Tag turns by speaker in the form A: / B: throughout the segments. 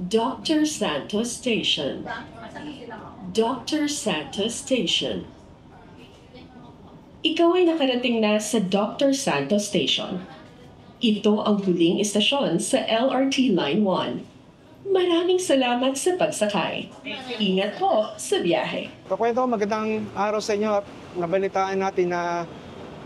A: Dr. Santos Station. Dr. Santos Station. Ikaw ay nakarating na sa Dr. Santos Station. Ito ang huling istasyon sa LRT Line 1. Maraming salamat sa pagsakay. Ingat po sa biyahe.
B: Kakwento, magandang araw sa inyo. Nabalitaan natin na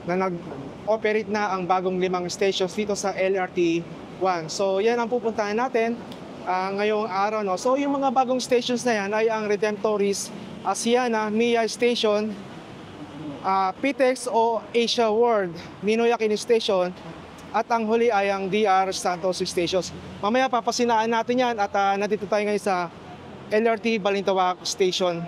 B: nag-operate na ang bagong 5 stations dito sa LRT 1. So yan ang pupuntahan natin ngayong araw. No? So yung mga bagong stations na yan ay ang Redemptoris, Asiana, Mia Station, PTEX o Asia World, Ninoy Aquino Station, at ang huli ay ang DR Santos Stations. Mamaya papasinaan natin yan at nandito tayo ngayon sa LRT Balintawak Station.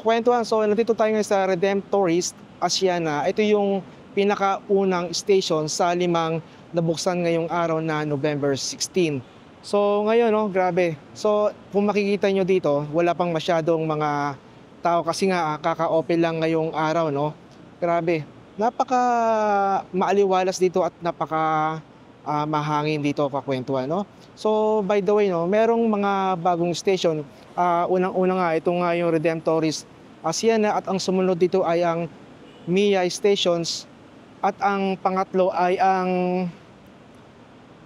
B: Kwentuhan, so nandito tayo ngayon sa Redemptoris, Asiana. Ito yung pinakaunang station sa 5 nabuksan ngayong araw na November 16. So ngayon, no, grabe. So kung makikita nyo dito, wala pang masyadong mga tao kasi nga kaka-open lang ngayong araw, no. Grabe. Napaka maaliwalas dito at napaka mahangin dito, kakwentuhan, no. So by the way, no, merong mga bagong station. Unang-una nga, ito nga yung Redemptoris Asiana at ang sumunod dito ay ang Mia Stations at ang pangatlo ay ang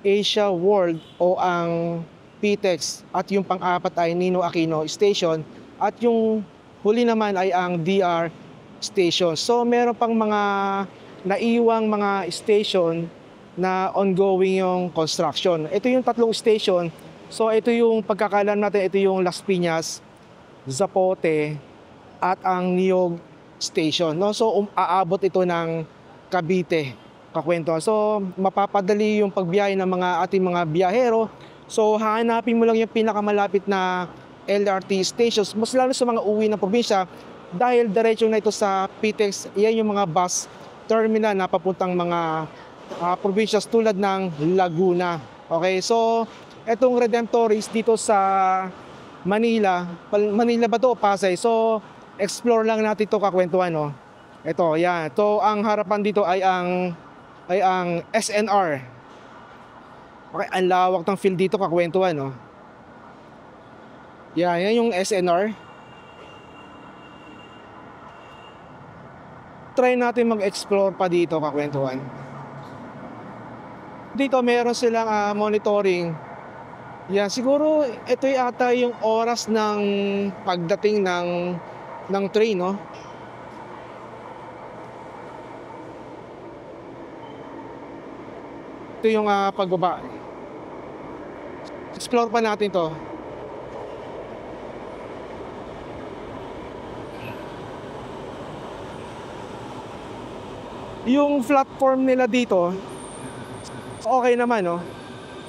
B: Asia World o ang PTEX at yung pang-apat ay Ninoy Aquino Station at yung huli naman ay ang DR Station. So meron pang mga naiwang mga station na ongoing yung construction. Ito yung tatlong station. So ito yung pagkakalam natin, ito yung Las Piñas, Zapote, at ang Niog Station. No? So aabot ito ng Cavite, kakwento. So mapapadali yung pagbiyahe ng mga ating mga biyahero. So hahanapin mo lang yung pinakamalapit na LRT stations, mas lalo sa mga uwi ng probinsya, dahil diretso na ito sa PTEX. Yan yung mga bus terminal na papuntang mga provinces tulad ng Laguna. Okay, so etong Redemptoris dito sa Manila, Manila ba to? Pasay. So explore lang natin ito, kakwentuhan, no? Ito, yan. Ito, ang harapan dito ay ang SNR. Okay, ang lawak ng field dito, kakwentuhan, no? Yan yung SNR. Try natin mag-explore pa dito, kakwentuhan. Dito meron silang monitoring. Yan, siguro ito ata yung oras ng pagdating ng train, no? Ito yung pagbaba. Explore pa natin to. Yung platform nila dito, okay naman, no?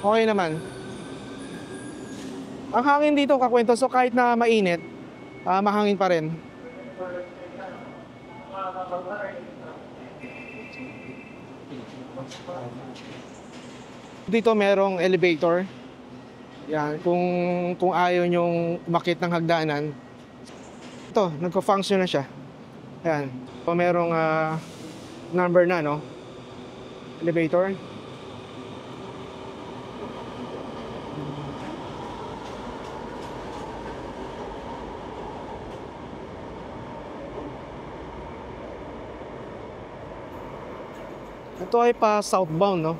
B: Okay naman. Ang hangin dito, kakwento, so kahit na mainit, mahangin pa rin. Dito merong elevator. Yan, kung ayaw nyong umakyat ng hagdanan. Ito, nagko-function na siya. Yan. So merong number na, no? Elevator. Ito ay pa southbound, no?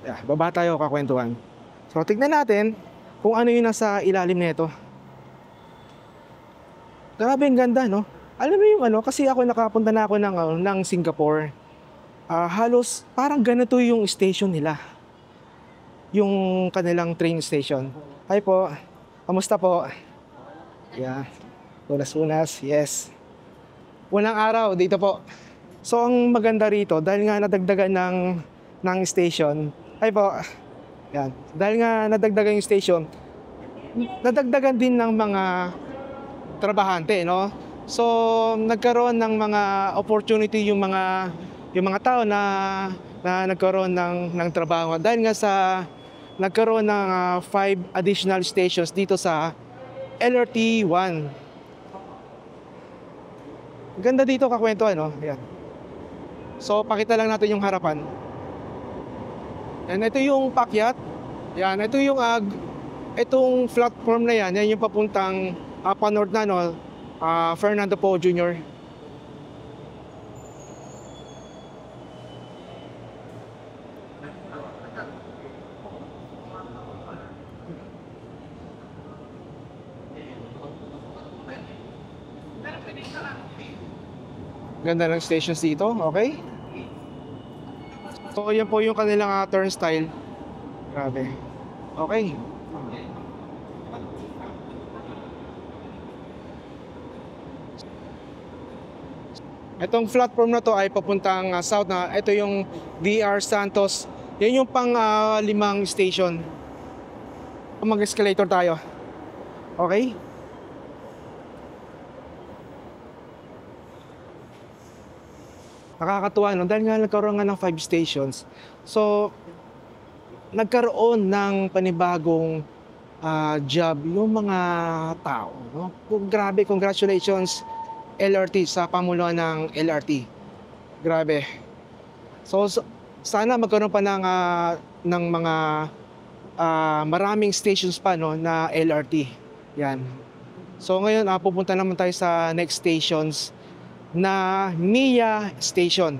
B: Yeah, baba tayo, kakwentuhan. So tignan natin kung ano yung nasa ilalim nito. Grabe, ang ganda, no? Alam mo yung ano, kasi ako nakapunta na ako ng Singapore. Halos parang ganito yung station nila. Yung kanilang train station. Hi po, kamusta po? Yeah, unas-unas, yes. Unang araw dito po. So ang maganda rito, dahil nga nadagdagan ng station. Hi po. Yan. Dahil nga nadagdagan yung station, nadagdagan din ng mga trabahante, no? So, nagkaroon ng mga opportunity yung mga tao na nagkaroon ng trabaho. Dahil nga sa nagkaroon ng 5 additional stations dito sa LRT 1. Ganda dito, kakwento, ano? Yan. So, pakita lang natin yung harapan. Yan, ito yung pakyat. Yan, ito yung itong platform na yan yung papuntang pa-north na, no, Fernando Poe Jr. Ganda ng stations dito, okay? So, yan po yung kanilang turnstile. Grabe. Okay. Itong platform na to ay papuntang south na. Ito yung DR Santos. Yan yung pang 5 station. Mag-escalator tayo. Okay? Nakakatuwa, no? Dahil nga nagkaroon nga ng 5 stations. So, nagkaroon ng panibagong job yung mga tao, no? Grabe, congratulations LRT sa pamunuan ng LRT. Grabe. So sana magkaroon pa ng mga maraming stations pa, no, na LRT. Yan. So ngayon, pupunta naman tayo sa next stations na Mia Station.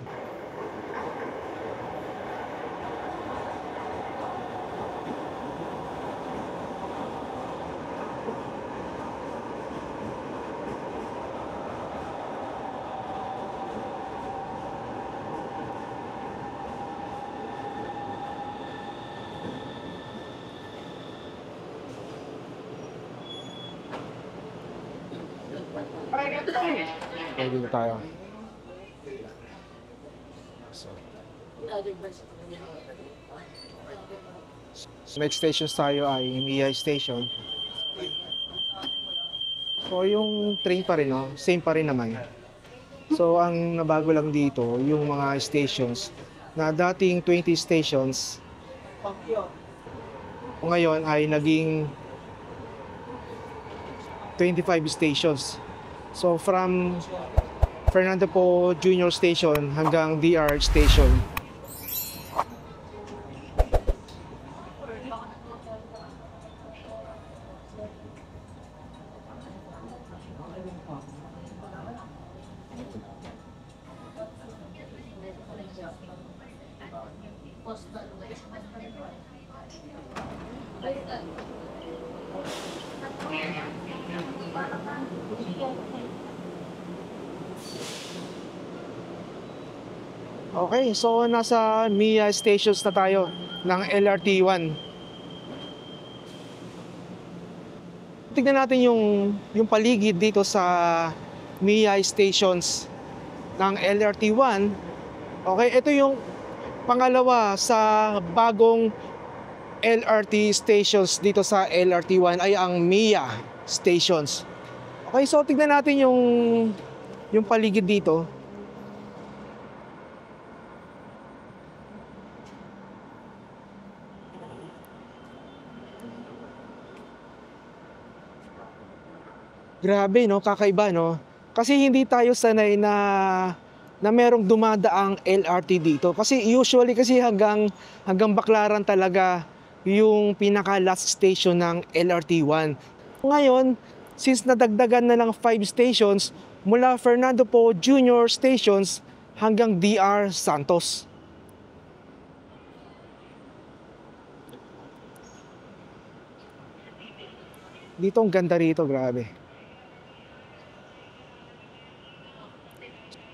B: Okay, dito tayo. So, next stations tayo ay Mia Station. So, yung train pa rin, no? Same pa rin naman. So, ang nabago lang dito, yung mga stations na dating 20 stations, ngayon ay naging 25 stations. So, from Fernando Po Junior Station hanggang DR Station. Okay, so nasa Mia Stations na tayo ng LRT1. Tignan natin yung paligid dito sa Mia Stations ng LRT1. Okay, ito yung pangalawa sa bagong LRT stations dito sa LRT1 ay ang Mia Stations. Okay, so tignan natin yung paligid dito. Grabe, no? Kakaiba, no? Kasi hindi tayo sanay na merong dumadaang LRT dito. Kasi usually kasi hanggang Baclaran talaga yung pinaka last station ng LRT1. Ngayon, since nadagdagan na ng 5 stations mula Fernando Po Junior Stations hanggang DR Santos. Dito ang ganda rito, grabe.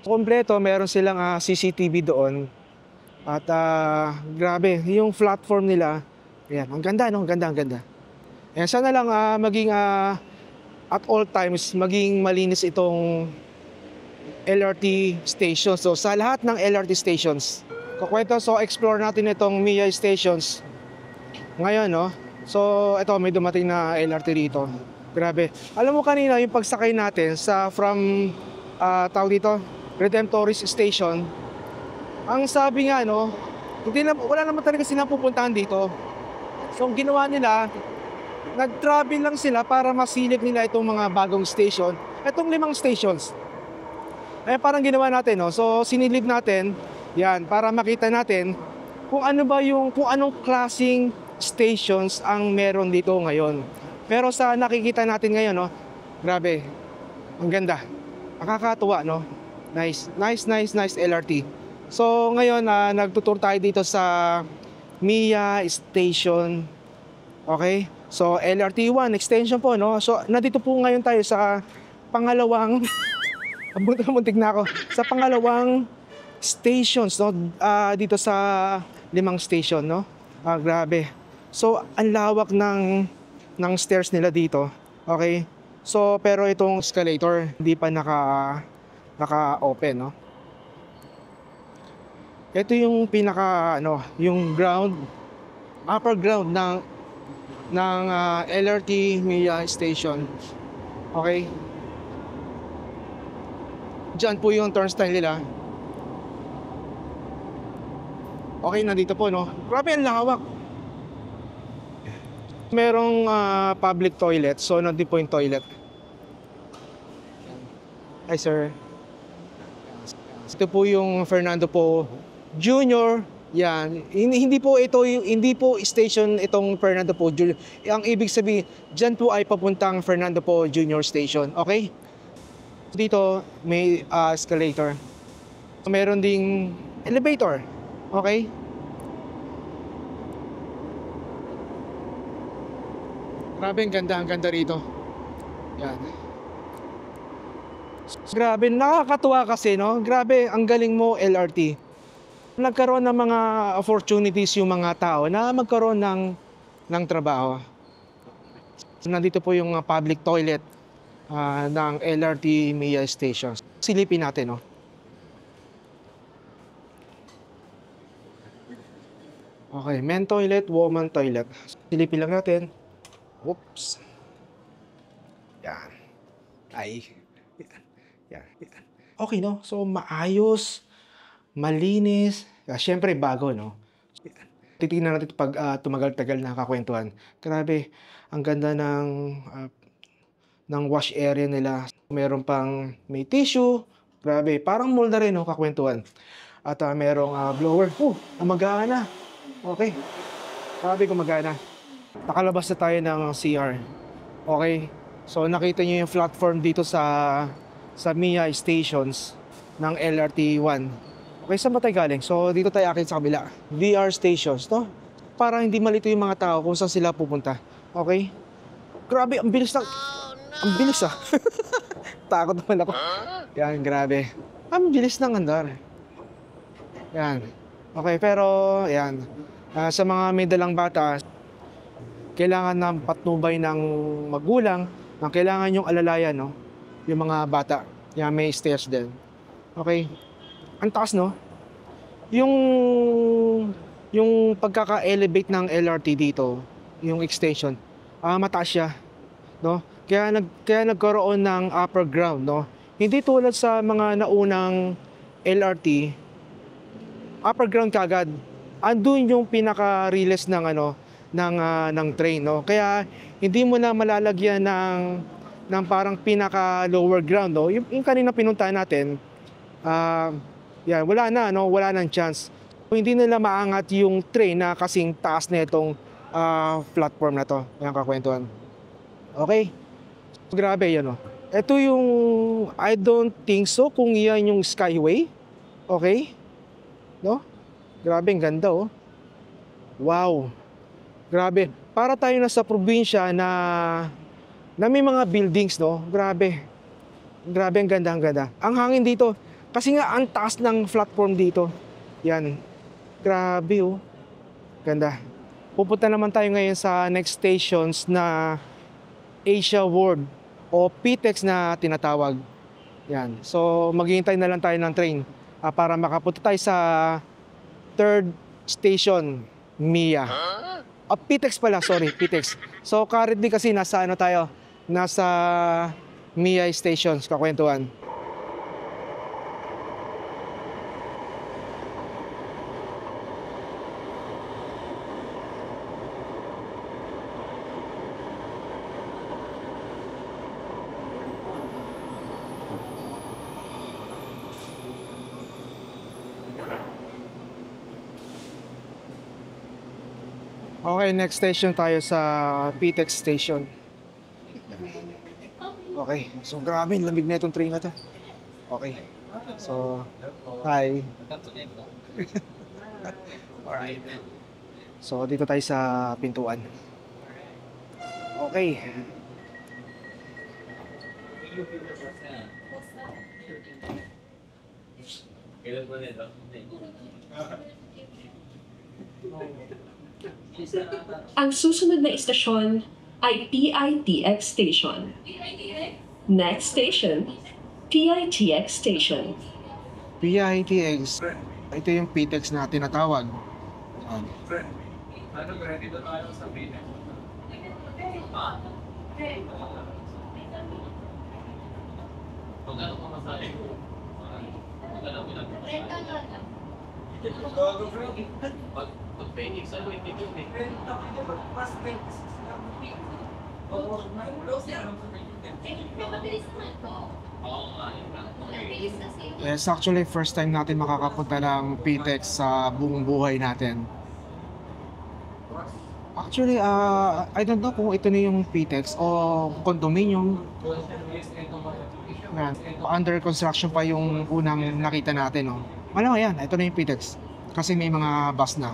B: Kompleto, meron silang CCTV doon. At grabe, yung platform nila, ayan, ang ganda, no? Ang ganda, ang ganda. Ayan, sana lang maging at all times, maging malinis itong LRT stations. So, sa lahat ng LRT stations, kukwento, so explore natin itong Mia Stations. Ngayon, no? So, ito, may dumating na LRT rito. Grabe. Alam mo kanina, yung pagsakay natin from, tawag dito, Redemptorist Station, ang sabi nga, no, wala naman talaga silang pupuntahan dito. So, ang ginawa nila, nag-travel lang sila para masilip nila itong mga bagong station. Itong 5 stations. Ay parang ginawa natin, no. So, sinilip natin, yan, para makita natin kung anong klaseng stations ang meron dito ngayon. Pero sa nakikita natin ngayon, no, grabe, ang ganda. Nakakatuwa, no. Nice LRT. So ngayon nagtutur tayo dito sa Mia Station. Okay? So LRT1 extension po, no. So nandito po ngayon tayo sa pangalawang muntik na ako. Sa pangalawang stations, no, dito sa 5 station, no. Grabe. So ang lawak ng stairs nila dito. Okay? So pero itong escalator hindi pa naka-open, no. Ito yung pinaka yung upper ground ng LRT Mia Station. Okay? Diyan po yung turnstile nila. Okay, nandito po, no. Grabe, ang lawak. Merong public toilet, so nandito po yung toilet. Hi, sir. Ito po yung Fernando Po Junior Yan, hindi po ito hindi po station itong Fernando Po Jr. Ang ibig sabihin, diyan po ay papuntang Fernando Po Jr. Station, okay? Dito may escalator. Meron ding elevator, okay? Grabe, ang ganda rito. Yan. Grabe, nakakatuwa kasi, no? Grabe, ang galing mo, LRT. Nagkaroon ng mga opportunities yung mga tao na magkaroon ng trabaho. So, nandito po yung public toilet ng LRT Mia Station. Silipin natin, no? Okay, men toilet, woman toilet. Silipin lang natin. Oops. Yan. Ay. Yan. Okay, no? So, maayos, malinis. Siyempre, bago, no? Titingnan natin pag tumagal-tagal na kakwentuhan. Grabe, ang ganda ng wash area nila. Meron pang may tissue. Grabe, parang mall na rin, no? Kakwentuhan. At merong blower. Gumagana. Okay. Grabe, gumagana. Nakalabas na tayo ng CR. Okay. So, nakita nyo yung platform dito sa Mia Stations ng LRT 1. Okay, saan ba tayo galing? So, dito tayo akit sa kabila. VR stations, no? Para hindi malito yung mga tao kung saan sila pupunta. Okay? Grabe, ang bilis ng... Ang bilis, Takot naman ako. Yan, grabe. Ang bilis ng andar. Yan. Okay, pero, yan. Sa mga may dalang bata, kailangan ng patnubay ng magulang, na kailangan yung alalayan, no? Yung mga bata. Yan, may stairs din. Okay? Ang taas, no? Yung pagkaka-elevate ng LRT dito, yung extension, mataas siya, no? Kaya nagkaroon ng upper ground, no? Hindi tulad sa mga naunang LRT, upper ground kagad. Andun yung pinaka-release ng ng train, no? Kaya hindi mo na malalagyan ng parang pinaka lower ground, no? Yung kanina pinuntahan natin, yan, wala na, no? Wala nang chance. Hindi nila maangat yung train na kasing taas na itong platform na to. Yan kakwentuhan. Okay? Grabe yan, no? Ito yung, I don't think so kung yan yung Skyway. Okay? No? Grabe, ang ganda, oh. Wow. Grabe. Para tayo na sa probinsya na may mga buildings, no? Grabe. Grabe, ang ganda, ang ganda. Ang hangin dito, kasi nga ang taas ng platform dito. Yan. Grabe, oh. Ganda. Pupunta naman tayo ngayon sa next stations na Asia World o PTEX na tinatawag. Yan. So, maghihintay na lang tayo ng train para makapunta tayo sa third station, Mia. PTEX pala, sorry, PTEX. So, currently kasi nasa tayo? Nasa Mia Stations, kakwentuhan. Okay, next station tayo sa PTEX station. Okay, so grabe, lamig na itong train na to. Okay, so, hi. Alright. So, dito tayo sa pintuan. Okay.
A: Ang susunod na istasyon ay PITX Station. Next station, PITX Station.
B: PITX. Ito yung PTEX na tinatawag.
C: Dito tayo sa PTEX. Magkano pa masahe ko? Magkano pinag-masahe? Pag Phoenix, ano yung ticket eh?
B: Yes, actually first time natin makakapunta ng PTEX sa buong buhay natin. Actually, I don't know kung ito na yung PTEX o condominium. Yan. Under construction pa yung unang nakita natin, no? Ano yan, ito na yung PTEX. Kasi may mga bus na.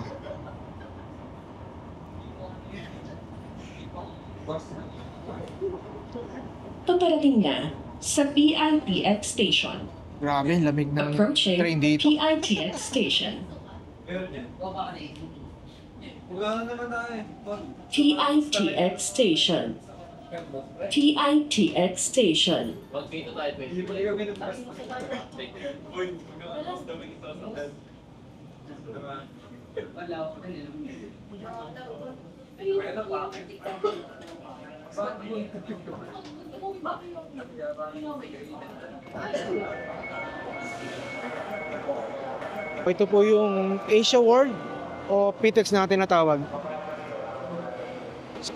A: Paparating na sa PITX station.
B: Grabe, lamig ng
A: Approaching
B: train dito.
A: PITX station. PITX station. PITX station.
C: Mag-dito tayo, 20.
B: Ito po yung Asia World o PTEX natin na tawag.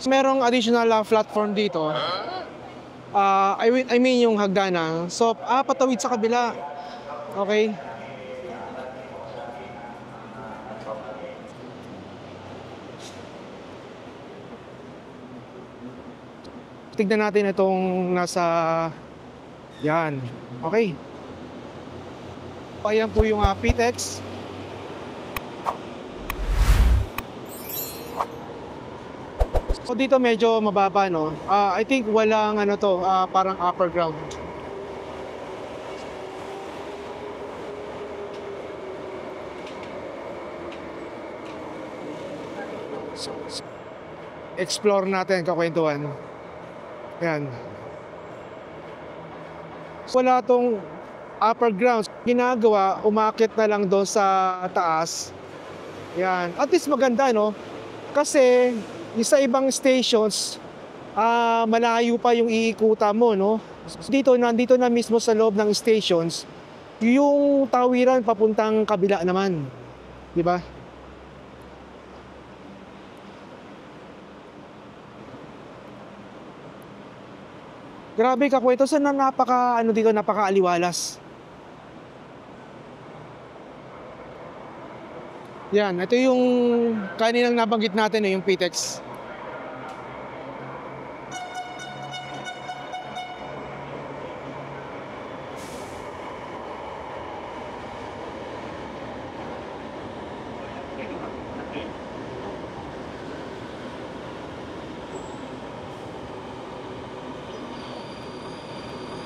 B: Merong additional platform dito. I mean yung hagdanan. So, patawid sa kabila. Okay. Tignan natin itong nasa yan. Okay. Ayan po yung PTEX. So dito medyo mababa, no. I think walang ano to, parang upper ground. Explore natin, kakwentuhan. Yan. Wala tong upper ground. Ginagawa, umakit na lang doon sa taas. Yan. At least maganda, no? Kasi sa ibang stations, malayo pa yung iikutan mo, no? Nandito na mismo sa loob ng stations, yung tawiran papuntang kabila naman. Di ba? Grabe kakwento, sa napaka-aliwalas. Yan, ito yung kaninang nabanggit natin, yung PTEX.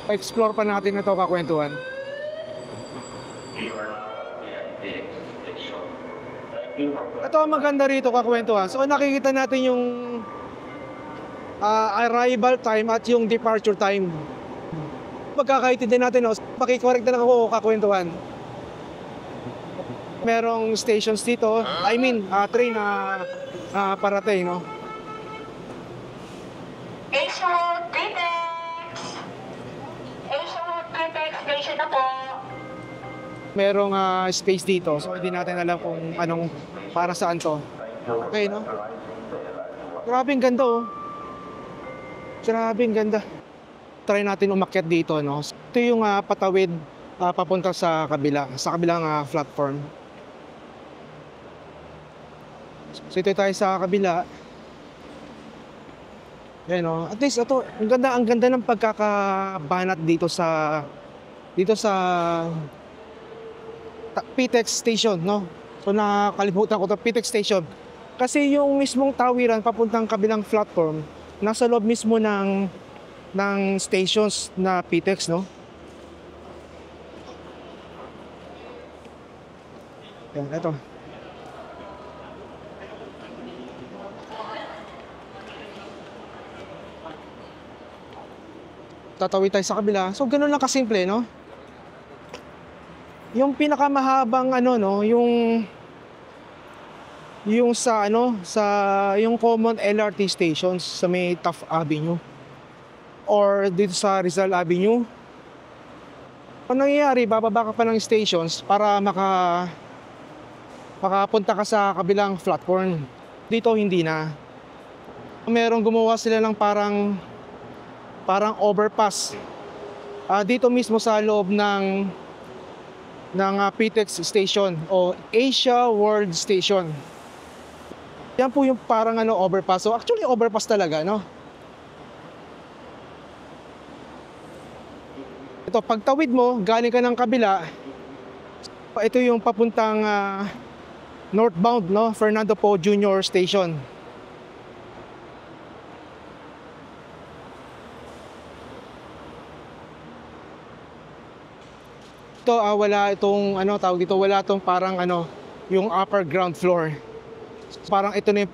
B: Pa-explore pa natin ito, kakwentuhan. Ito ang maganda rito, kakwentuhan. So nakikita natin yung arrival time at yung departure time. Pagkakaintindi natin, no? Pakikorek na lang ako, kakwentuhan. Merong stations dito, I mean, train na parating, no?
D: Asia PTEX! Asia PTEX station na po.
B: Merong space dito, so hindi natin alam kung anong para saan to. Okay, no? Grabe ang ganda, oh. Grabe ang ganda. Try natin umakyat dito, no? Ito yung patawid papunta sa kabilang platform. So ito tayo sa kabila. Yan, no? At least ito, ang ganda ng pagkakabanat dito sa PTEX station, no? So nakalimutan ko 'to, PTEX station. Kasi yung mismong tawiran papuntang kabilang platform nasa loob mismo ng stations na PTEX, no? Yan, ito. Tatawid tayo sa kabila. So ganoon lang kasimple, no? Yung pinakamahabang no, yung yung common LRT stations sa may Taft Avenue or dito sa Rizal Avenue. Ang nangyayari, bababa ka pa ng stations para makapunta ka sa kabilang platform. Dito hindi na. Merong gumawa sila ng parang overpass dito mismo sa loob ng PTEX station o Asia World Station. Yan po yung parang overpass. So actually overpass talaga, no? Ito, pagtawid mo, galing ka ng kabila, ito yung papuntang northbound, no? Fernando Poe Jr. Station. Ito, wala itong tawag dito, wala itong parang yung upper ground floor. Parang ito na yung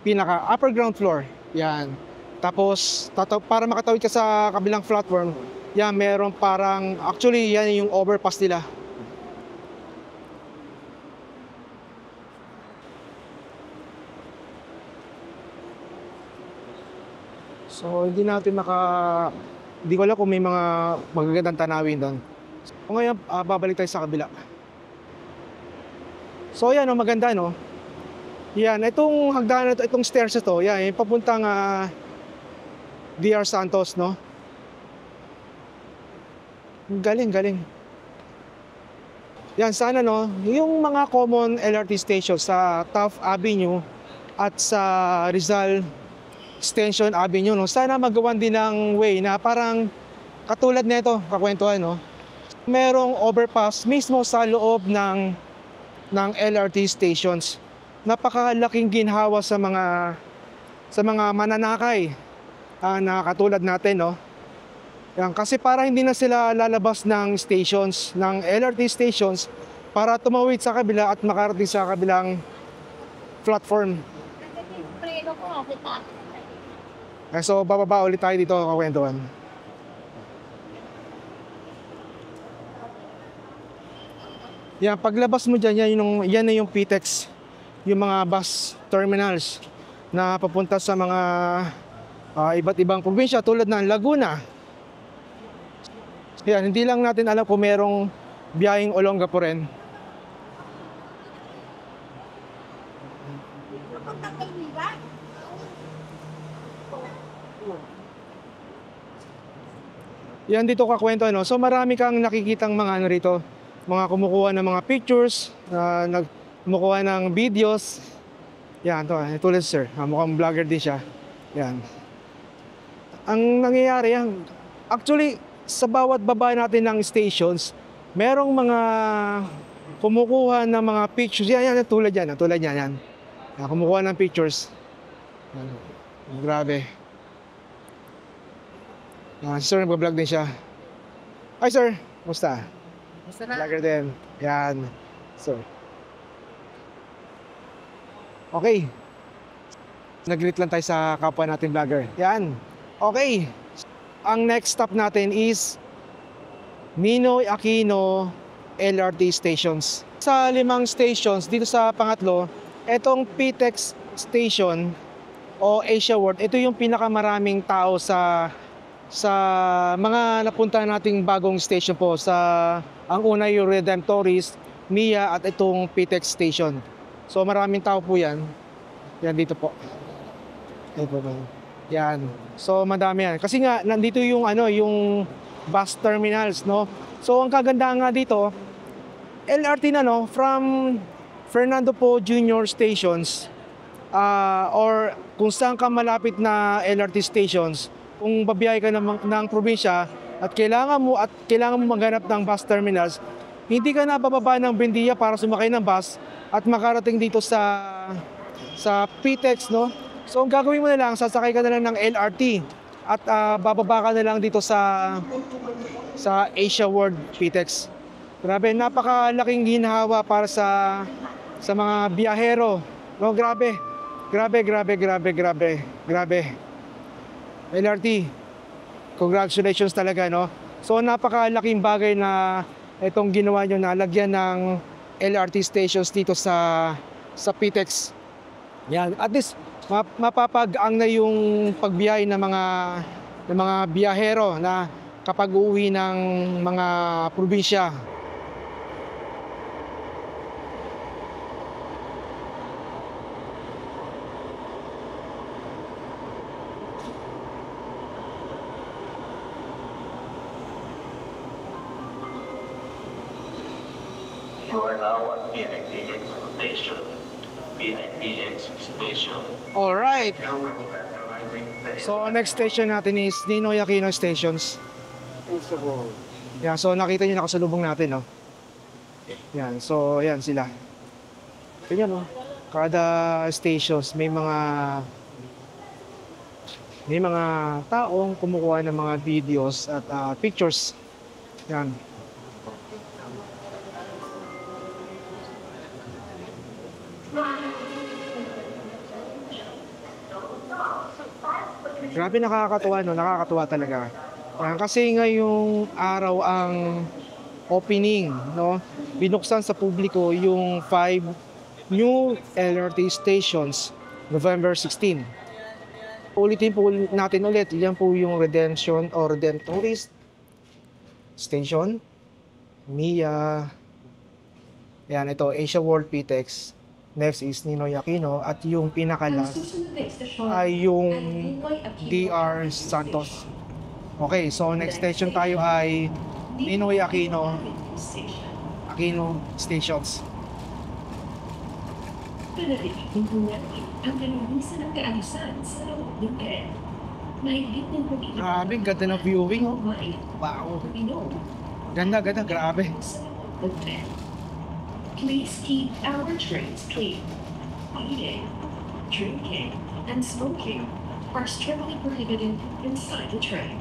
B: pinaka upper ground floor. Yan. Tapos para makatawid ka sa kabilang platform, yan meron parang actually yan yung overpass nila. So hindi ko alam kung may mga magagandang tanawin doon. So, ngayon, babalik tayo sa kabila. So yan, maganda, no? Yan, itong hagdanan, itong stairs na to, yan, yung papuntang DR Santos, no? Galing. Yan, sana, no? Yung mga common LRT stations sa Taft Avenue at sa Rizal Extension Avenue, no? Sana magawan din ng way na parang katulad nito, kakwentuhan, no? Merong overpass mismo sa loob ng LRT stations. Napakalaking ginhawa sa mga mananakay na katulad natin, no? Yan, kasi para hindi na sila lalabas ng stations, ng LRT stations para tumawid sa kabila at makarating sa kabilang platform. So bababa ulit tayo dito, kakwentuhan. Yan, paglabas mo dyan, yan na yung PTEX, yung mga bus terminals na papunta sa mga iba't ibang probinsya tulad ng Laguna. Yan, hindi lang natin alam kung merong biyaheng Olongapo rin. Yan dito kakwento, no? So marami kang nakikitang mga rito, mga kumukuha ng mga pictures, kumukuha ng videos. Yan, tulad sir, mukhang vlogger din siya. Yan. Ang nangyayari yan, actually, sa bawat baba natin ng stations, merong mga kumukuha ng mga pictures. Yan, tulad yan. Yan, kumukuha ng pictures. Yan. Grabe. Sir, nag-vlog din siya. Hi sir, kumusta?
E: Basta na.
B: Vlogger din. Yan. Sir. Okay. Nag-greet lang tayo sa kapwa natin vlogger. Yan. Okay. Ang next stop natin is Ninoy Aquino LRT stations. Sa 5 stations, dito sa pangatlo, etong PTEX station o Asia World, ito yung pinakamaraming tao sa mga napunta nating bagong station po. Ang una yung Redemptorist, MIA at itong PTEX station. So maraming tao po yan. Yan dito po. Yan. So madami yan. Kasi nga nandito yung yung bus terminals, no. So ang kagandahan nga dito, LRT na, no, from Fernando Poe Jr. stations or kung saan ka malapit na LRT stations, kung babiyahe ka ng probinsya at kailangan mo maghanap ng bus terminals, hindi ka na bababa ng Buendia para sumakay ng bus at makarating dito sa PTEX, no? So ang gagawin mo na lang, sasakay ka na lang ng LRT at bababa ka na lang dito sa Asia World PTEX. Grabe, napakalaking ginhawa para sa mga biyahero. No, grabe. LRT, congratulations talaga, no? So napakalaking bagay na itong ginawa nyo na lagyan ng LRT stations dito sa PTEX. Yan, at least mapapag-ang na yung pagbiyahe ng mga biyahero na kapag uuwi ng mga probinsya.
C: You are now at PITX station. PITX station.
B: Alright. So, next station natin is Ninoy Aquino Stations. Yan, so nakita nyo nakasalubong natin, no? Yan, so yan sila. Ganyan, no? Kada stations may mga taong kumukuha ng mga videos at pictures. Yan. Grabe, nakakatuwa, no? Nakakatuwa talaga. Yan, kasi ngayong araw ang opening, no? Binuksan sa publiko yung 5 new LRT stations November 16. Ulitin po natin ulit, yan po yung Redemption or Redemptorist Station, MIA, yan, ito, Asia World PTEX, next is Ninoy Aquino, at yung pinaka-last ay yung DR Santos. Okay, so next station tayo ay Ninoy Aquino Stations.
A: Panatilihin po natin ang kalinisan ng kaalisan sa loob ng tren. Mahigit ng pag-ibig
B: Grabe, ganda ng viewing, oh.
A: kumain
B: Wow.
A: Pinoy
B: Ganda, grabe.
A: sa loob ng tren. Please keep our trains clean. Eating, drinking, and smoking are strictly prohibited inside the train.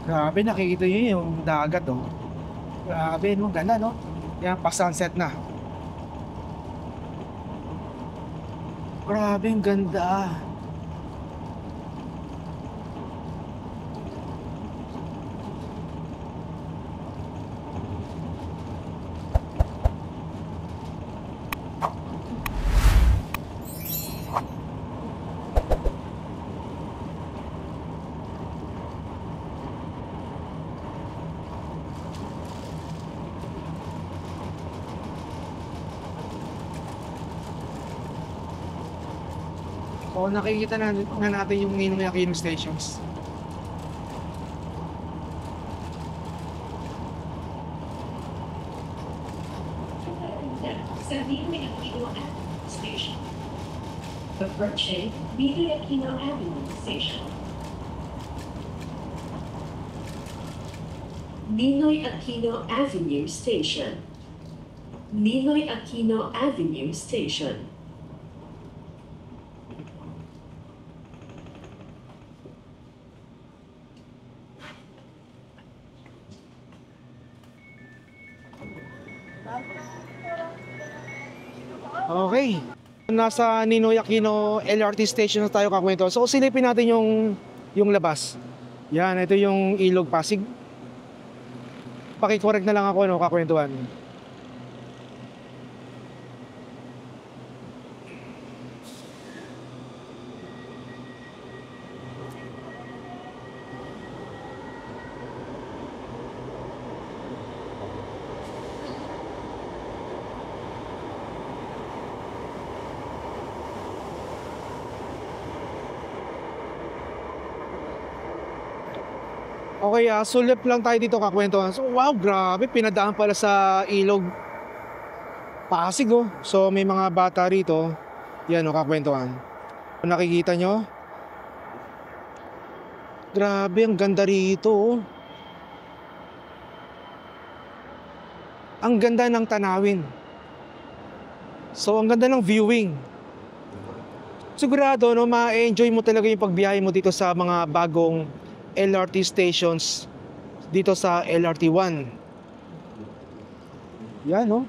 B: Grabe, nakikita nyo yung dagat, oh. Grabe, no? Ganda, no? Yan, pa-sunset na. Grabe, ang ganda. So, nakikita na natin yung Ninoy Aquino stations.
A: Sa Ninoy Aquino Avenue Station. Approaching Ninoy Aquino Avenue Station. Ninoy Aquino Avenue Station. Ninoy Aquino Avenue Station.
B: Okay. Nasa Ninoy Aquino LRT station na tayo kakwento. So, silipin natin yung labas. Yan, ito yung Ilog Pasig. Paki-correct na lang ako, no, kakwentuhan. Okay, sulip lang tayo dito kakwentuhan. So, wow, grabe, pinadaan pala sa Ilog Pasig, oh. So, may mga bata rito. Yan, oh, kakwentuhan. Nakikita nyo? Grabe, ang ganda rito, oh. Ang ganda ng tanawin. So, ang ganda ng viewing. Sigurado, no, ma-enjoy mo talaga yung pagbiyahe mo dito sa mga bagong LRT stations dito sa LRT 1. Yan, no?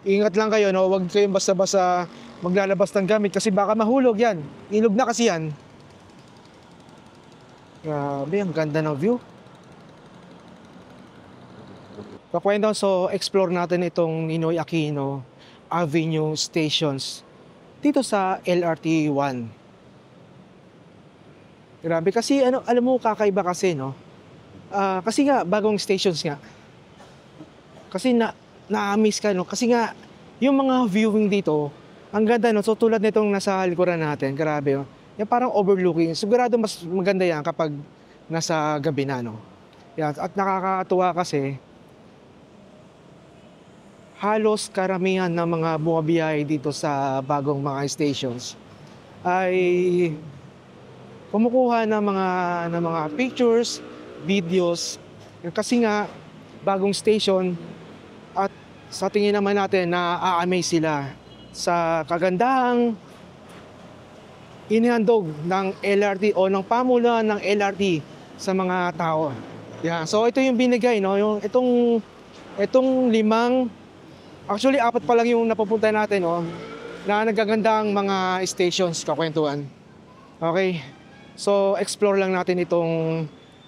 B: Ingat lang kayo, no? Huwag kayong basta-basta maglalabas ng gamit kasi baka mahulog yan. Ilog na kasi yan. Grabe, ang ganda ng view. Kakwento, so explore natin itong Ninoy Aquino Avenue stations dito sa LRT 1. Grabe, kasi alam mo, kakaiba kasi, no? Kasi nga, bagong stations nga. Kasi na-miss ka, no? Kasi nga, yung mga viewing dito, Ang ganda, no? So tulad nitong nasa likuran natin, grabe, oh. Yan parang overlooking. Sigurado mas maganda yan kapag nasa gabi na, no? Yan. At nakakatuwa kasi, halos karamihan ng mga bumabiyahe dito sa bagong mga stations ay kumukuha ng mga pictures, videos, kasi nga bagong station at sa tingin naman natin na a-amaze sila sa kagandahang inihandog ng LRT o ng pamulaan ng LRT sa mga tao. Yeah. So ito yung binigay, no? Yung itong limang, actually apat pa lang yung napupunta natin, no? Na nagagandang mga stations kakwentuhan. Okay. So explore lang natin itong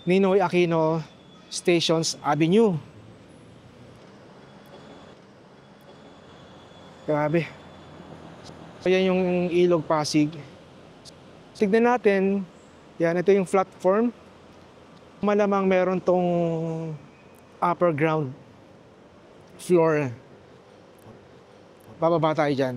B: Ninoy Aquino Stations Avenue. Grabe. So yan yung Ilog Pasig. Tignan natin, yan, ito yung platform. Malamang meron tong upper ground floor. Bababa tayo dyan.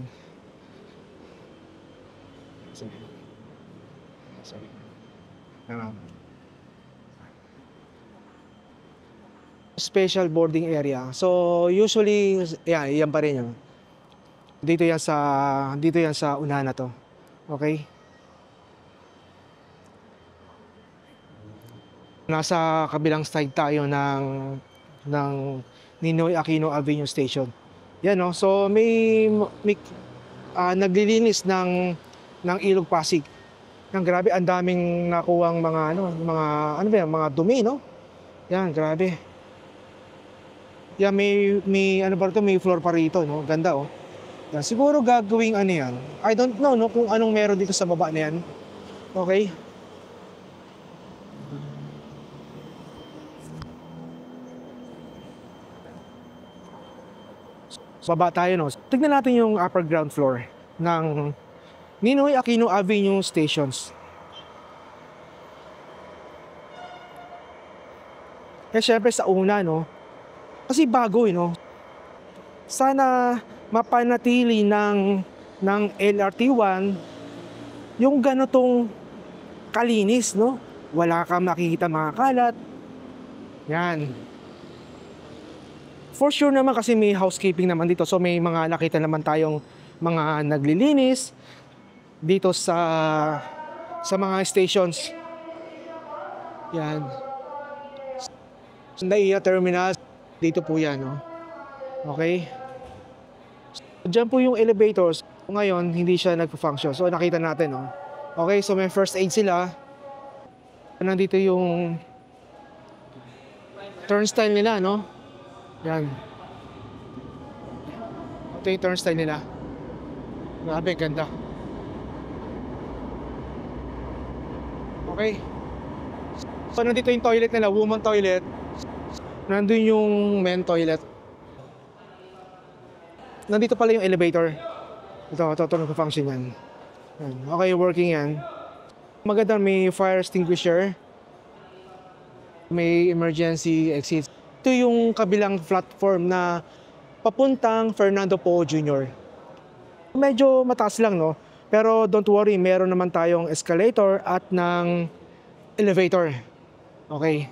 B: Special boarding area. So usually, yan pa rin yun. Dito yan sa unahan na to. Okay? Nasa kabilang side tayo ng Ninoy Aquino Avenue Station. Yan, no? So may naglilinis ng Ilog Pasig. Yan, grabe, ang daming nakuwang mga dumi, no? Yan, grabe. Yan, may floor pa rito, no? Ganda, oh. Yan, siguro gagawing yan. I don't know, no, kung anong meron dito sa baba na yan. Okay? Baba tayo, no? Tignan natin yung upper ground floor ng Ninoy Aquino Avenue Stations. Syempre sa una, no? Kasi bago, no? Sana mapanatili ng LRT1 yung ganitong kalinis, no? Wala kang makikita mga kalat. Yan. For sure naman kasi may housekeeping naman dito. So may mga nakita naman tayong mga naglilinis dito sa mga stations. Yan. NAIA Terminal. Dito po yan, no? Okay? Diyan po yung elevators. Ngayon, hindi siya nagpo-function. So nakita natin, no? Okay, so may first aid sila. Nandito yung turnstile nila, no? Yan. Ito yung turnstile nila. Grabe, ganda. Okay. So, nandito yung toilet nila, woman toilet. Nandun yung men toilet. Nandito pala yung elevator. Ito nagpa-function yan. Okay, working yan. Maganda, may fire extinguisher. May emergency exit. Ito yung kabilang platform na papuntang Fernando Poe Jr. Medyo mataas lang, no? Pero don't worry, meron naman tayong escalator at ng elevator. Okay.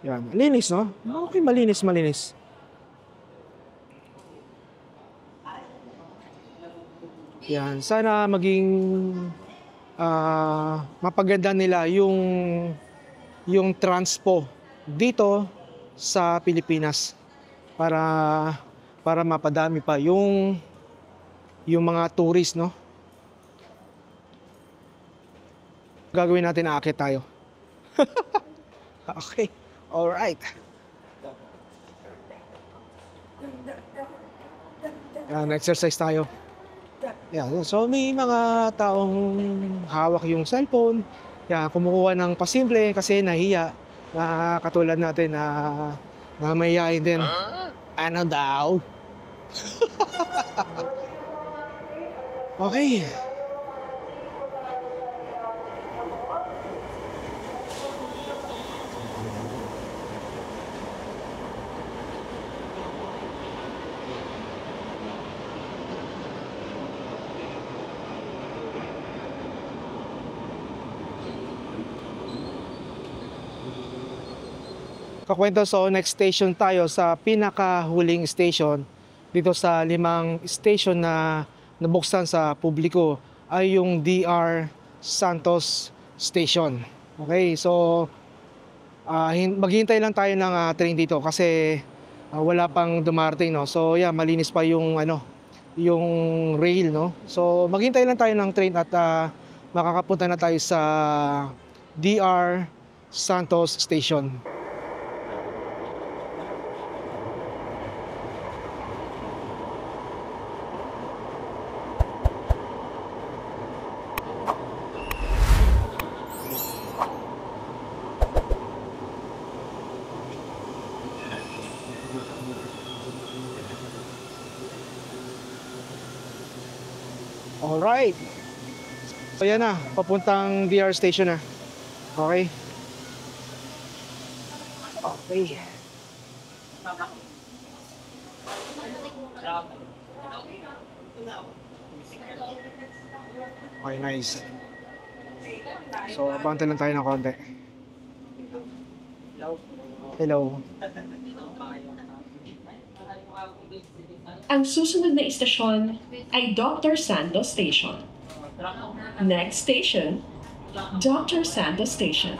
B: Yan. Linis, no? Okay, malinis. Yan. Sana maging mapaganda nila yung transpo dito sa Pilipinas para mapadami pa yung mga tourist, no? Gagawin natin, aakyat tayo. Okay. All right. Yan, exercise tayo. Yan, so may mga taong hawak yung cellphone. Yan, kumukuha ng pasimple kasi nahiya. Katulad natin na mahihayin din. Ano daw? Okay. kakwento. So next station tayo sa pinakahuling station dito sa 5 station na nabuksan sa publiko ay yung DR Santos Station. Okay, so maghihintay lang tayo ng train dito kasi wala pang dumarating, no. So yeah, malinis pa yung yung rail, no. So maghihintay lang tayo ng train at makakapunta na tayo sa DR Santos Station. Alright. So yan na, papuntang DR station na. Okay. Okay. Okay, nice. So, abante lang tayo ng konti. Hello.
A: Ang susunod na istasyon ay Dr. Santos Station. Next station, Dr. Santos Station.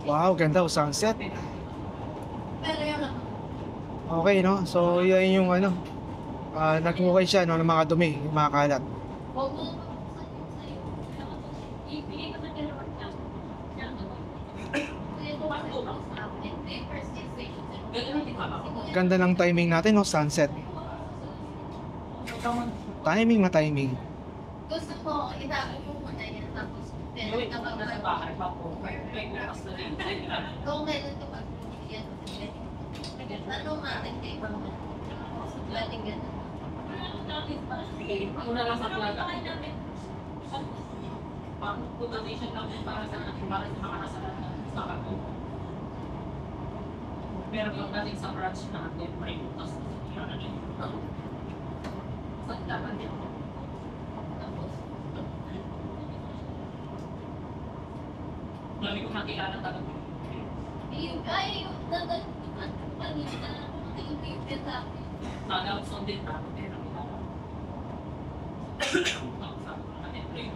B: Wow, ganda o sunset. Okay, no? So, yan yung nagmukay siya, no, ng mga dumi, yung mga kalat. Ganda ng timing natin, no? Sunset. Timing na timing.
E: Gusto ko, itago mo muna yan, tapos kung meron ito pag yan, ano natin kayo galing ganun.
F: Una lang sa plaga. Pang-quotation lang para sa mga nasa kato. Pero kung dating sa branch natin, may butas na siya na rin. Sa dapat yan. Tapos, dami kong nakilala talaga.
E: yung kanina na yung pipil sa akin.
F: Nag-outsound din ako, pero kilala. Sabi ko natin, break.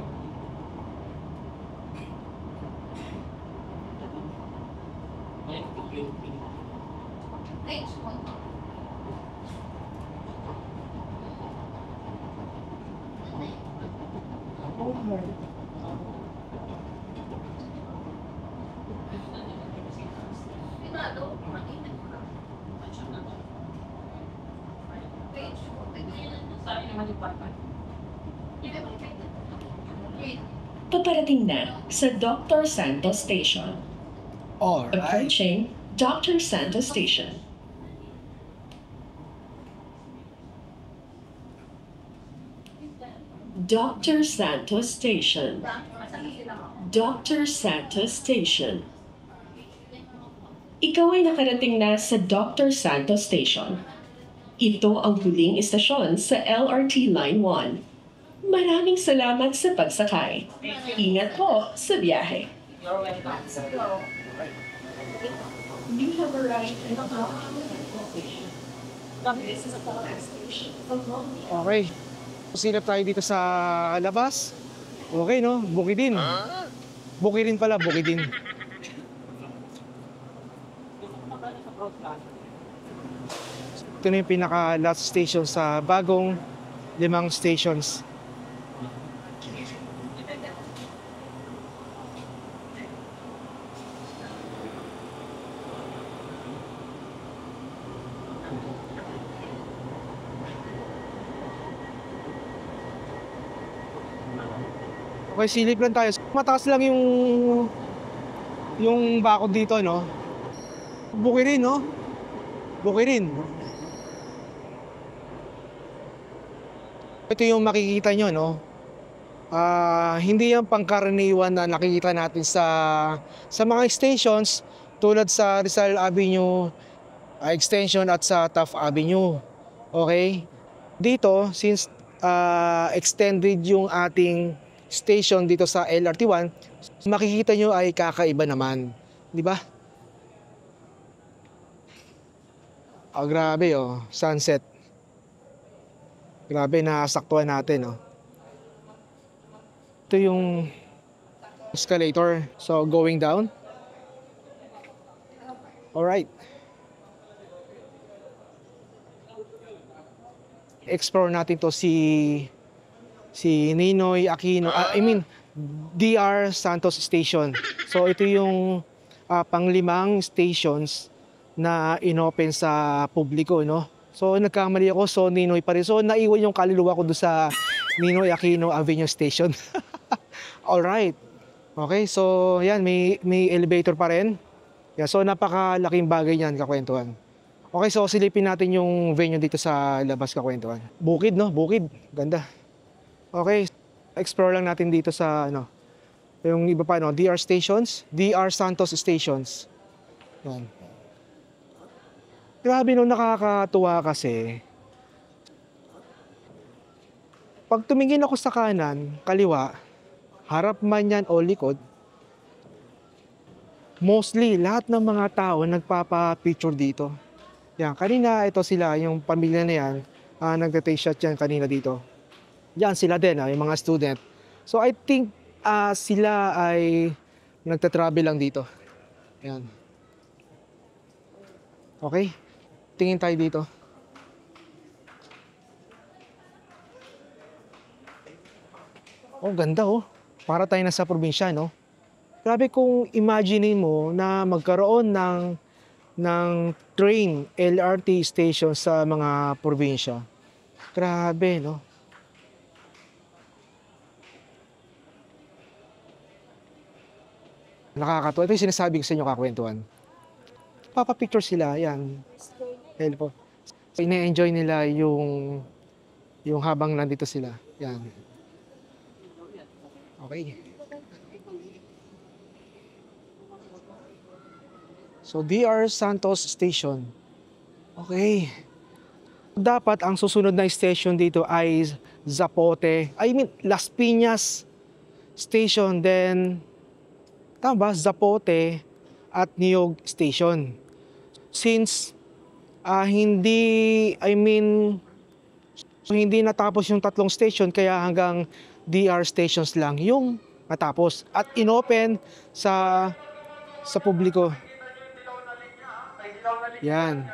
E: Next one. Pinalo, makita ko na. Page 4.
F: Sabi naman yung parang.
A: Paparating na sa Dr. Santos Station.
B: Alright.
A: Approaching Dr. Santos Station. Dr. Santos Station. Dr. Santos Station. Ikaw ay nakarating na sa Dr. Santos Station. Ito ang huling istasyon sa LRT Line 1. Maraming salamat sa pagsakay. Ingat po sa biyahe.
F: You're welcome.
A: You have arrived at Dr. Santos Station. This is a station.
B: Okay. Silap tayo dito sa labas. Okay, no? Bukidin. Bukidin pala, Bukidin. Ito na yung pinaka-last station sa bagong 5 stations. Okay, silip lang tayo. Mataas lang yung bakod dito, no? Bukirin, no? Bukirin. Ito yung makikita nyo, no? Hindi yan pangkaraniwan na nakikita natin sa mga stations tulad sa Rizal Avenue Extension at sa Taft Avenue. Okay? Dito, since extended yung ating station dito sa LRT1, makikita nyo ay kakaiba naman. Di ba? Oh, grabe oh, sunset. Grabe, nasaktuhan natin oh. Ito yung escalator. So, going down. Alright. Explore natin to si Ninoy Aquino, DR Santos Station. So ito yung panglimang stations na inopen sa publiko, no? So nagkamali ako, so Ninoy pa rin. So naiwan yung kaluluwa ko doon sa Ninoy Aquino Avenue Station. Alright. Okay, so yan, may elevator pa rin. Yeah, so napakalaking bagay niyan, kakwentuhan. Okay, so silipin natin yung venue dito sa labas, kakwentuhan. Bukid, no? Bukid. Ganda. Okay, explore lang natin dito sa yung iba pa, DR stations, DR Santos stations. Yan. Grabe, no, nakakatuwa kasi. Pag tumingin ako sa kanan, kaliwa, harap man yan o likod, mostly lahat ng mga tao nagpapa-picture dito. Yan, kanina ito sila, yung pamilya na yan, nagta-take shot yan kanina dito. Yan sila din, yung mga student. So I think sila ay nagta-travel lang dito. Yan. Okay, tingin tayo dito. Oh, ganda oh. Para tayo nasa probinsya, no? Grabe kung imagine mo na magkaroon ng train, LRT station sa mga probinsya. Grabe, no? Nakakatuwa. Ito yung sinasabi ko sa inyo, kakwentuhan. Papapicture sila, yan. Hello po. So, ina-enjoy nila yung habang nandito sila. Yan. Okay. So, DR Santos Station. Okay. Dapat ang susunod na station dito ay Zapote. Las Piñas Station. Then, tama ba? Zapote at Niog Station. Since hindi natapos yung tatlong station, kaya hanggang DR stations lang yung natapos. At inopen sa publiko. Yan.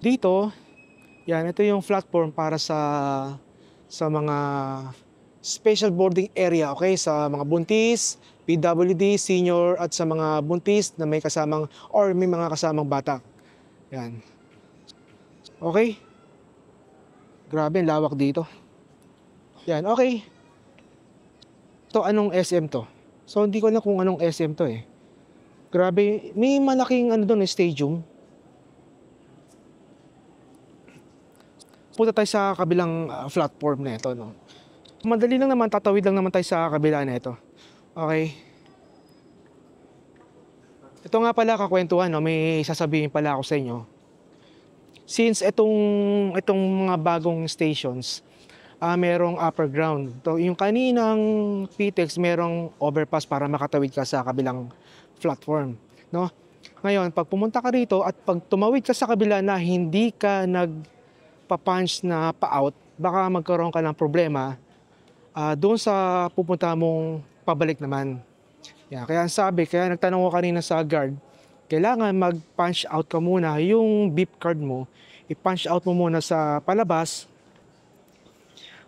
B: Dito, yan, ito yung platform para sa mga special boarding area, okay? Sa mga buntis, PWD, senior, at sa mga buntis na may kasamang or may mga kasamang bata. Yan. Okay? Grabe, ang lawak dito. Yan, okay. Ito, anong SM to? So, hindi ko na kung anong SM to eh. Grabe, may malaking doon, stadium. Punta tayo sa kabilang platform na ito, no? Madali lang naman, tatawid lang naman tayo sa kabila na ito. Okay. Ito nga pala, kakwentuhan, no? May sasabihin pala ako sa inyo. Since itong mga bagong stations, merong upper ground. So, yung kaninang PTEX, merong overpass para makatawid ka sa kabilang platform, no? Ngayon, pag pumunta ka rito at pag tumawid ka sa kabila na hindi ka nagpa-punch na pa-out, baka magkaroon ka ng problema doon sa pupunta mong pabalik naman. Yeah, kaya nagtanong ko kanina sa guard, kailangan mag-punch out ka muna yung beep card mo, i-punch out mo muna sa palabas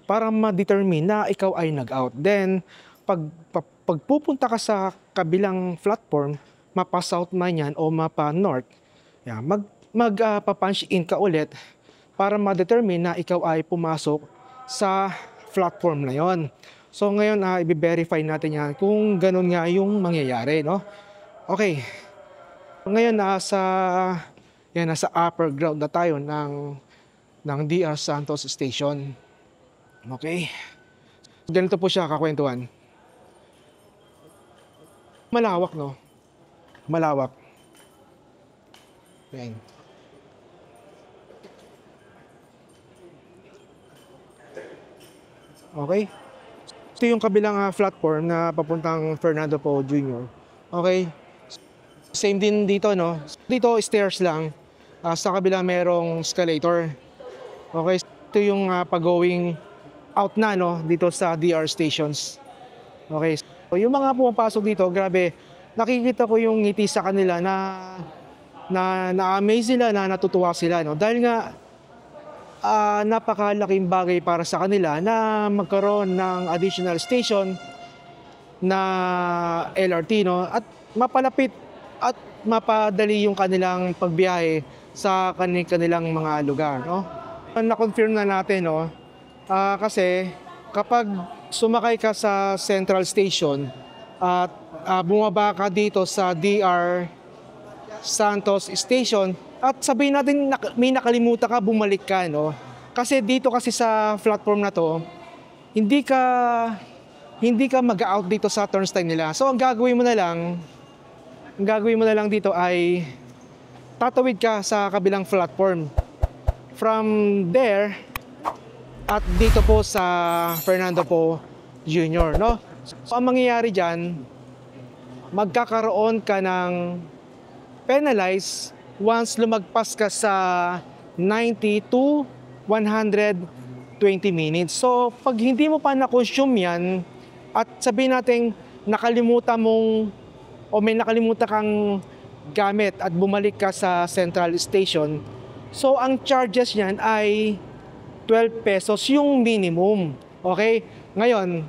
B: para ma-determine na ikaw ay nag-out. Then, pag pupunta ka sa kabilang platform, mapa-south man yan o mapa-north, yeah, magpa-punch in ka ulit para ma-determine na ikaw ay pumasok sa platform na yon. So ngayon, i-verify natin yan kung ganun nga yung mangyayari, no? Okay. Ngayon, nasa upper ground na tayo ng DR Santos Station. Okay. Ganito po siya, kakwentuhan. Malawak, no? Malawak. Yan. Okay. Ito yung kabilang platform na papuntang Fernando Po Jr. Okay. Same din dito, no? Dito, stairs lang. Sa kabila merong escalator. Okay. Ito yung pag-going out na, no? Dito sa DR stations. Okay. So, yung mga pumapasok dito, grabe, nakikita ko yung ngiti sa kanila na-amaze sila, na natutuwa sila, no? Dahil nga, napakalaking bagay para sa kanila na magkaroon ng additional station na LRT, no? At mapalapit at mapadali yung kanilang pagbiyahe sa kanilang mga lugar, no? Na-confirm na natin, no? Kasi kapag sumakay ka sa Central Station at bumaba ka dito sa DR Santos Station, at sabihin natin may nakalimutan ka, bumalik ka, no? Kasi dito kasi sa platform na to, hindi ka mag-out dito sa turnstile nila. So ang gagawin mo na lang dito ay tatawid ka sa kabilang platform. From there at dito po sa Fernando Po Jr., no? So ang mangyayari diyan, magkakaroon ka ng penalize once lumagpas ka sa 90 to 120 minutes. So, pag hindi mo pa na-consume yan, at sabihin natin nakalimutan mong o may nakalimutan kang gamit at bumalik ka sa Central Station, so ang charges niyan ay 12 pesos yung minimum. Okay? Ngayon,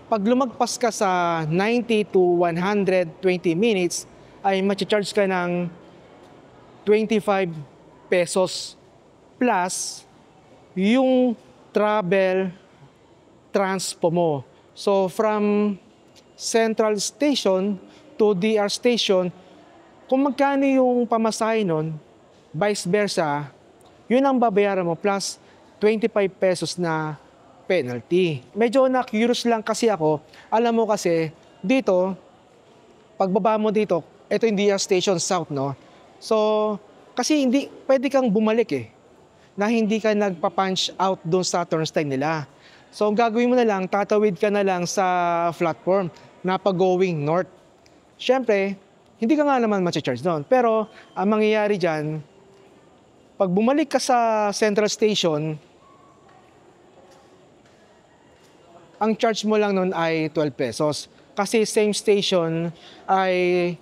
B: pag lumagpas ka sa 90 to 120 minutes, ay ma-charge ka ng 25 pesos plus yung travel transpo mo. So from Central Station to DR Station, kung magkano yung pamasahe nun, vice versa, yun ang babayaran mo plus 25 pesos na penalty. Medyo na-curious lang kasi ako. Alam mo kasi, dito, pagbaba mo dito, ito yung DR Station South, no? So, kasi hindi, pwede kang bumalik na hindi ka nagpa-punch out doon sa turnstile nila. So, ang gagawin mo na lang, tatawid ka na lang sa platform na pag-going north. Siyempre, hindi ka nga naman ma-charge doon. Pero, ang mangyayari dyan, pag bumalik ka sa Central Station, ang charge mo lang nun ay 12 pesos. Kasi same station ay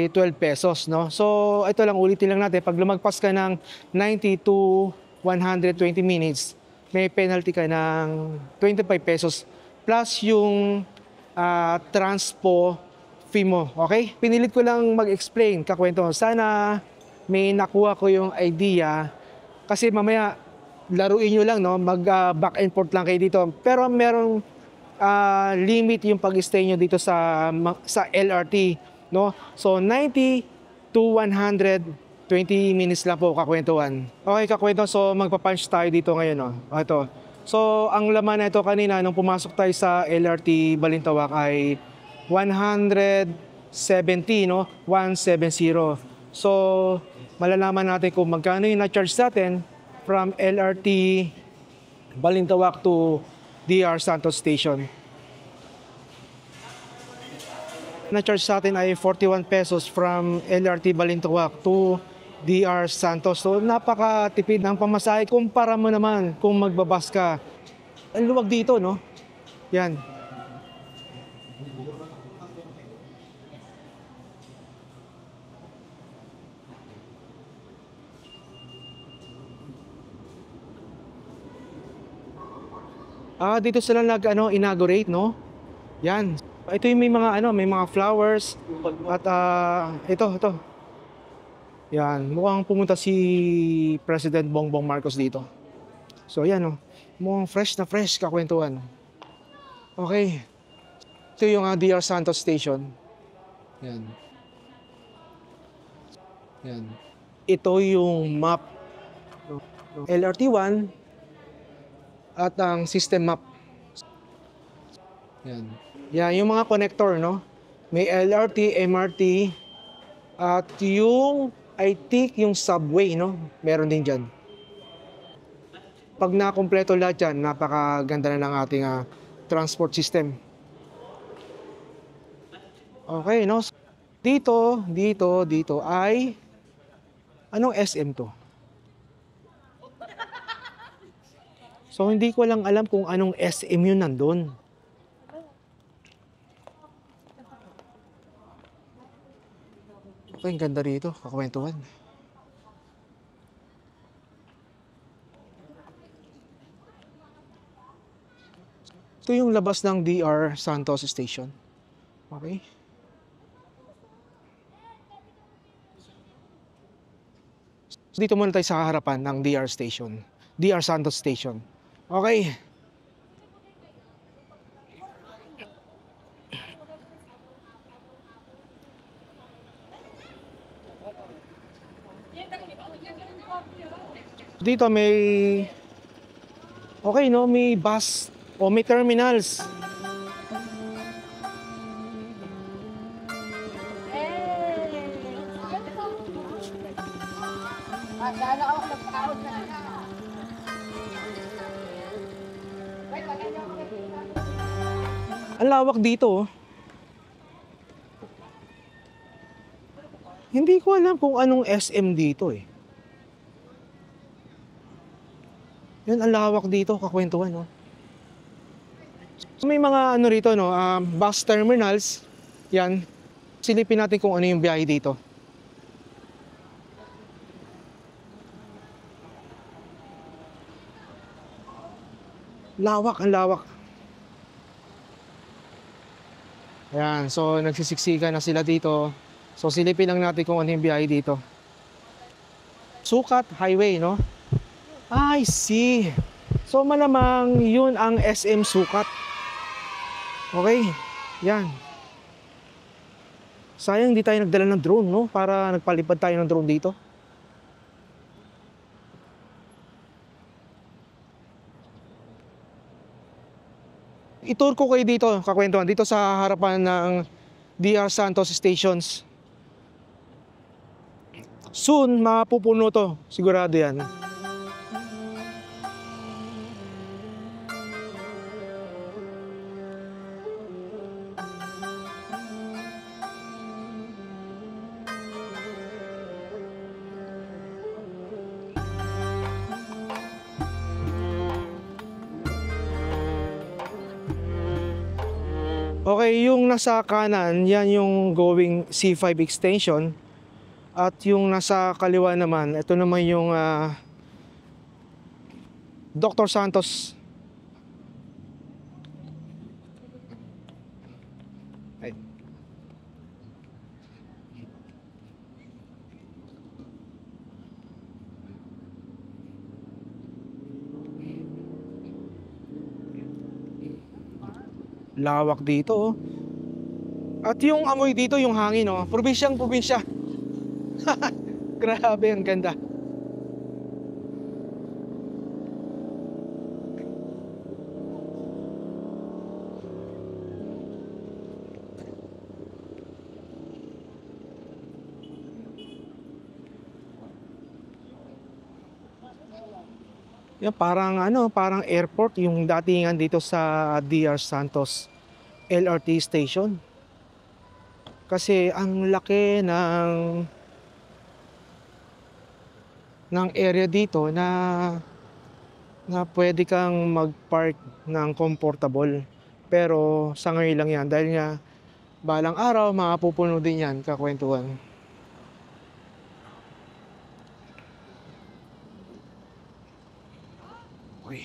B: 12 pesos, no? So, ito lang, ulitin lang natin. Pag lumagpas ka ng 90 to 120 minutes, may penalty ka ng 25 pesos plus yung transpo fee mo, okay? Pinilit ko lang mag-explain, kakwento. Sana may nakuha ko yung idea kasi mamaya laruin nyo lang, no? Back and forth lang kayo dito. Pero merong limit yung pag-stay nyo dito sa LRT, no? So 90 to 120 minutes lang po kakwentuhan. Okay, kakwento. So magpa-punch tayo dito ngayon, no? Ito. So ang laman na ito kanina nung pumasok tayo sa LRT Balintawak ay 170, no? 170. So malalaman natin kung magkano yung na-charge natin from LRT Balintawak to DR Santos Station. Na-charge sa atin ay 41 pesos from LRT Balintawak to DR Santos. So napakatipid ng pamasahe kumpara mo naman kung magbabas ka. Ang luwag dito, no? Yan. Dito sila inaugurate, no? Yan. Ito yung may mga flowers at ito. Yan, mukhang pumunta si President Bongbong Marcos dito. So yan, no. Mukhang fresh na fresh kakwentuhan. Okay. Ito yung DR Santos Station. Yan. Yan. Ito yung map. LRT1 at ang system map. Yan. Yan, yung mga connector, no? May LRT, MRT, at yung I think yung subway, no? Meron din dyan. Pag nakumpleto lahat yan, napakaganda na ng ating transport system. Okay, no? Dito ay anong SM to? So hindi ko lang alam kung anong SM yun nandun. Okay, ang ganda rito, kakwentuhan. Ito yung labas ng DR Santos Station. Okay. So, dito muna tayo sa harapan ng DR Station. DR Santos Station. Okay. Dito may okay, no, may bus o may terminals. Ang lawak dito. Oh. Hindi ko alam kung anong SM dito eh. Yan, ang lawak dito, kakwentuhan, no? So, may mga ano rito, no, bus terminals. Yan. Silipin natin kung ano yung biyahe dito. Lawak, ang lawak. Ayan, so nagsisiksikan na sila dito. So silipin lang natin kung ano yung biyahe dito. Sukat Highway, no? I see. So malamang yun ang SM Sukat. Okay, yan. Sayang hindi tayo nagdala ng drone, no? Para nagpalipad tayo ng drone dito. I-tour ko kayo dito, kakwentuhan, dito sa harapan ng DR Santos Stations. Soon, mapupuno to. Sigurado yan. Okay, yung nasa kanan, yan yung going C5 extension. At yung nasa kaliwa naman, ito naman yung Dr. Santos. Ay. Lawak dito, oh. At yung amoy dito, yung hangin, oh. Probinsyang probinsya. Grabe, ang ganda. Yan, parang ano, parang airport yung datingan dito sa DR Santos LRT station. Kasi ang laki ng area dito na pwede kang mag-park ng comfortable. Pero sa ngayon lang yan dahil nga balang araw mapupuno din yan, kakwentuhan. Okay.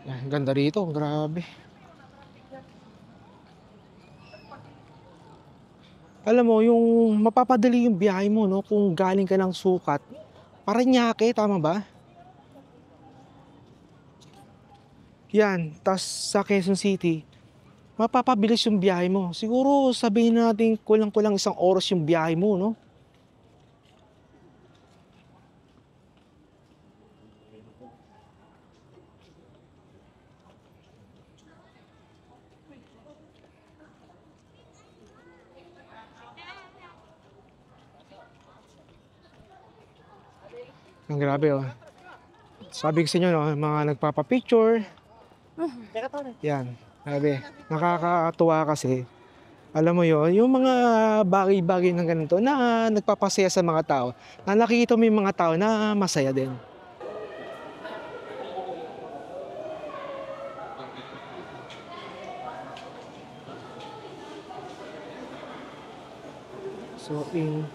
B: Yan, ganda rito, grabe. Alam mo, yung mapapadali yung biyahe mo, no, kung galing ka ng Sukat, Parañaque, tama ba? Yan, tas sa Quezon City, mapapabilis yung biyahe mo. Siguro sabihin natin kulang-kulang 1 oras yung biyahe mo, no? Ang grabe oh. Sabi ko sa inyo no, mga nagpapapicture. Yan, grabe. Nakakatuwa kasi. Alam mo yon, yung mga bagay-bagay ng ganito na nagpapasaya sa mga tao, na nakikita mo yung mga tao na masaya din. So, good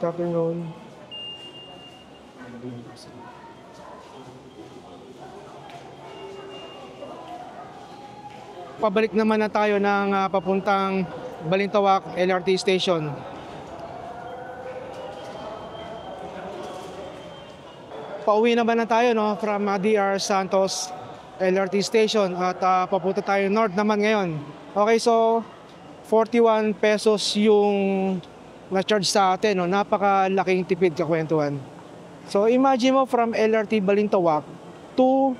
B: afternoon. Pabalik naman na tayo ng papuntang Balintawak LRT Station. Pauwi naman na tayo no, from DR Santos LRT Station at papunta tayo north naman ngayon. Okay, so 41 pesos yung na-charge sa atin. No? Napakalaking tipid kakwentuhan. So imagine mo from LRT Balintawak to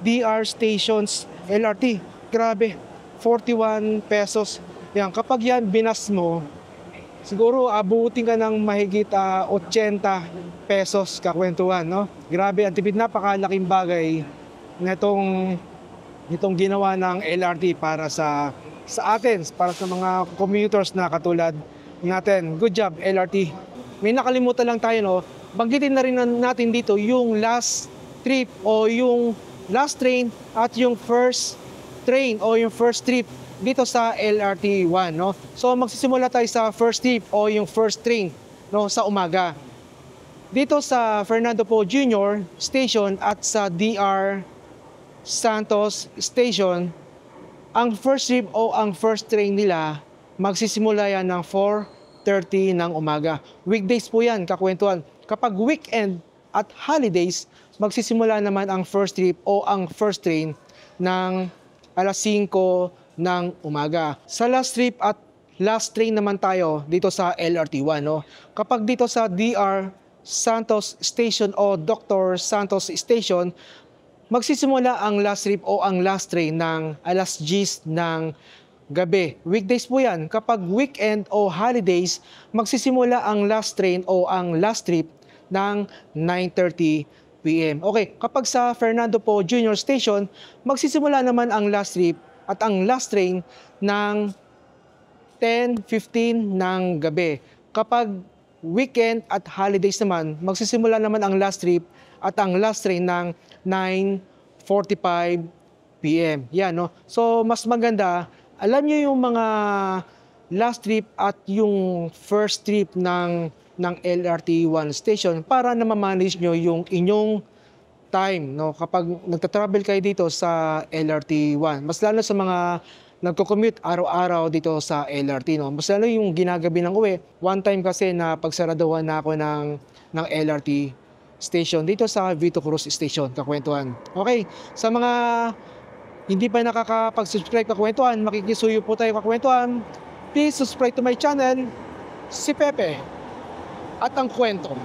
B: DR Stations LRT. Grabe, 41 pesos. Yan, kapag yan binas mo, siguro abutin ka ng mahigit 80 pesos kakwentuhan. No? Grabe, ang tipid, napakalaking bagay nitong ginawa ng LRT para sa atin, para sa mga commuters na katulad natin. Good job, LRT. May nakalimutan lang tayo, no? Banggitin na rin natin dito yung last trip o yung last train at yung first train o yung first trip dito sa LRT 1, no? So magsisimula tayo sa first trip o yung first train, no, sa umaga. Dito sa Fernando Poe Jr. Station at sa DR Santos Station, ang first trip o ang first train nila magsisimula yan ng 4:30 ng umaga. Weekdays po yan, kakwentuhan. Kapag weekend at holidays, magsisimula naman ang first trip o ang first train ng alas 5 ng umaga. Sa last trip at last train naman tayo dito sa LRT 1. No? Kapag dito sa DR Santos Station o Dr. Santos Station, magsisimula ang last trip o ang last train ng alas 10 ng gabi. Weekdays po yan. Kapag weekend o holidays, magsisimula ang last train o ang last trip ng 9:30 p.m. Okay, kapag sa Fernando Poe Jr. Station, magsisimula naman ang last trip at ang last train ng 10:15 ng gabi. Kapag weekend at holidays naman, magsisimula naman ang last trip at ang last train ng 9:45 p.m. Yan, no? So, mas maganda, alam niyo yung mga last trip at yung first trip ng LRT 1 station para na ma-manage nyo yung inyong time, no? Kapag nagta-travel kayo dito sa LRT 1. Mas lalo sa mga nagko-commute araw-araw dito sa LRT, no? Mas lalo yung ginagabi ng uwi. One time kasi na pagsaraduhan na ako ng LRT station dito sa Vito Cruz Station, kakwentuhan. Okay, sa mga hindi pa nakakapag-subscribe kakwentuhan, makikisuyo po tayo kakwentuhan. Please subscribe to my channel, si Pepe at ang kwento.